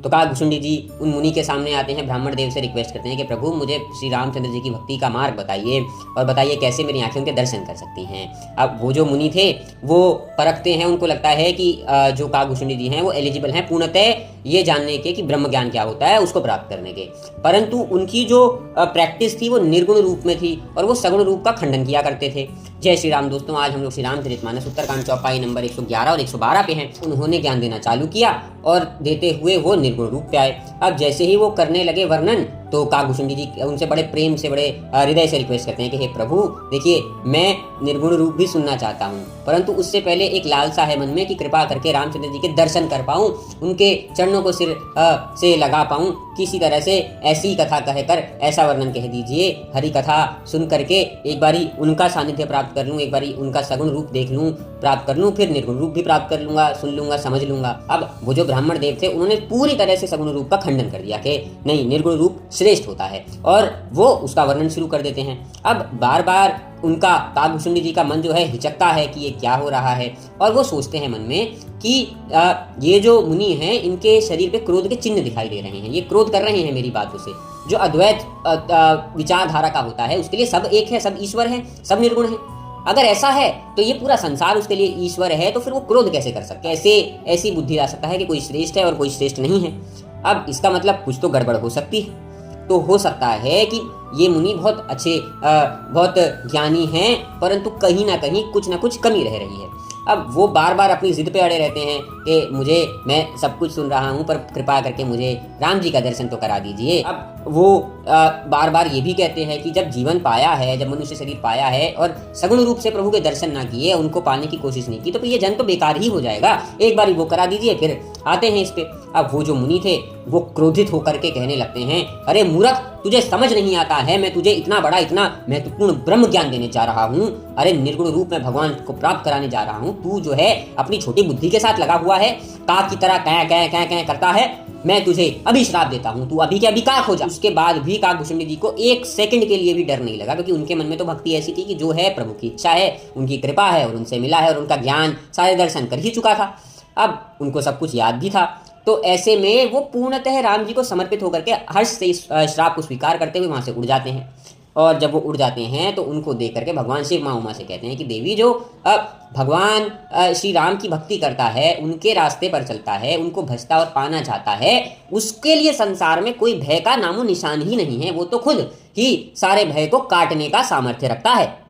तो काकभूषुंडी जी उन मुनि के सामने आते हैं, ब्राह्मण देव से रिक्वेस्ट करते हैं कि प्रभु मुझे श्री रामचंद्र जी की भक्ति का मार्ग बताइए और बताइए कैसे मेरी आंखें उनके दर्शन कर सकती हैं। अब वो जो मुनि थे वो परखते हैं, उनको लगता है कि जो काकभूषुंडी जी हैं वो एलिजिबल हैं पूर्णतः ये जानने के कि ब्रह्म ज्ञान क्या होता है उसको प्राप्त करने के, परंतु उनकी जो प्रैक्टिस थी वो निर्गुण रूप में थी और वो सगुण रूप का खंडन किया करते थे। जय श्री राम दोस्तों, आज हम लोग श्री रामचरितमानस उत्तरकांड चौपाई नंबर 111 और 112 पे हैं। उन्होंने ज्ञान देना चालू किया और देते हुए वो निर्गुण रूप पे आए। अब जैसे ही वो करने लगे वर्णन तो काकभूषुंडी जी उनसे बड़े प्रेम से, बड़े हृदय से रिक्वेस्ट करते हैं कि हे प्रभु देखिए मैं निर्गुण रूप भी सुनना चाहता हूँ, परंतु उससे पहले एक लालसा है मन में कि कृपा करके रामचंद्र जी के दर्शन कर पाऊँ, उनके चरणों को सिर से लगा पाऊँ, किसी तरह से ऐसी कथा कहकर ऐसा वर्णन कह दीजिए, हरि कथा सुन करके एक बारी उनका सानिध्य प्राप्त कर लूँ, एक बारी उनका सगुण रूप देख लूँ, प्राप्त कर लूँ, फिर निर्गुण रूप भी प्राप्त कर लूंगा, सुन लूंगा, समझ लूंगा। अब वो जो ब्राह्मण देव थे उन्होंने पूरी तरह से सगुण रूप का खंडन कर दिया कि नहीं, निर्गुण रूप श्रेष्ठ होता है और वो उसका वर्णन शुरू कर देते हैं। अब बार बार उनका काकभूषुंडी जी का मन जो है हिचकता है कि ये क्या हो रहा है और वो सोचते हैं मन में कि ये जो मुनि हैं इनके शरीर पे क्रोध के चिन्ह दिखाई दे रहे हैं, ये क्रोध कर रहे हैं मेरी बातों से। जो अद्वैत विचारधारा का होता है उसके लिए सब एक है, सब ईश्वर है, सब निर्गुण है। अगर ऐसा है तो ये पूरा संसार उसके लिए ईश्वर है, तो फिर वो क्रोध कैसे कर सकता है, कैसे ऐसी बुद्धि ला सकता है कि कोई श्रेष्ठ है और कोई श्रेष्ठ नहीं है। अब इसका मतलब कुछ तो गड़बड़ हो सकती है। तो हो सकता है कि ये मुनि बहुत अच्छे बहुत ज्ञानी हैं, परंतु कहीं ना कहीं कुछ ना कुछ कमी रह रही है। अब वो बार बार अपनी जिद पे अड़े रहते हैं कि मैं सब कुछ सुन रहा हूँ पर कृपा करके मुझे राम जी का दर्शन तो करा दीजिए। अब वो बार बार ये भी कहते हैं कि जब जीवन पाया है, जब मनुष्य शरीर पाया है और सगुण रूप से प्रभु के दर्शन ना किए, उनको पाने की कोशिश नहीं की, तो फिर ये जन्म तो बेकार ही हो जाएगा, एक बार वो करा दीजिए, फिर आते हैं इस पे। अब वो जो मुनि थे वो क्रोधित होकर के कहने लगते हैं, अरे मूर्ख, तुझे समझ नहीं आता है, मैं तुझे इतना बड़ा, इतना महत्वपूर्ण ब्रह्म ज्ञान देने जा रहा हूँ, अरे निर्गुण रूप में भगवान को प्राप्त कराने जा रहा हूँ, तू जो है अपनी छोटी बुद्धि के साथ लगा हुआ है, काक की तरह कै कै कै कै करता है, मैं तुझे अभी श्राप देता हूँ, तू अभी के अभी काक हो जा। उसके बाद भी काकभूषुंडी जी को एक सेकंड के लिए भी डर नहीं लगा, क्योंकि उनके मन में तो भक्ति ऐसी थी कि जो है प्रभु की इच्छा है, उनकी कृपा है और उनसे मिला है और उनका ज्ञान सारे दर्शन कर ही चुका था। अब उनको सब कुछ याद भी था, तो ऐसे में वो पूर्णतः राम जी को समर्पित होकर के हर्ष से इस श्राप को स्वीकार करते हुए वहां से उड़ जाते हैं। और जब वो उड़ जाते हैं तो उनको देख करके भगवान शिव माँ उमा से कहते हैं कि देवी, जो भगवान श्री राम की भक्ति करता है, उनके रास्ते पर चलता है, उनको भजता और पाना चाहता है, उसके लिए संसार में कोई भय का नामो निशान ही नहीं है, वो तो खुद ही सारे भय को काटने का सामर्थ्य रखता है।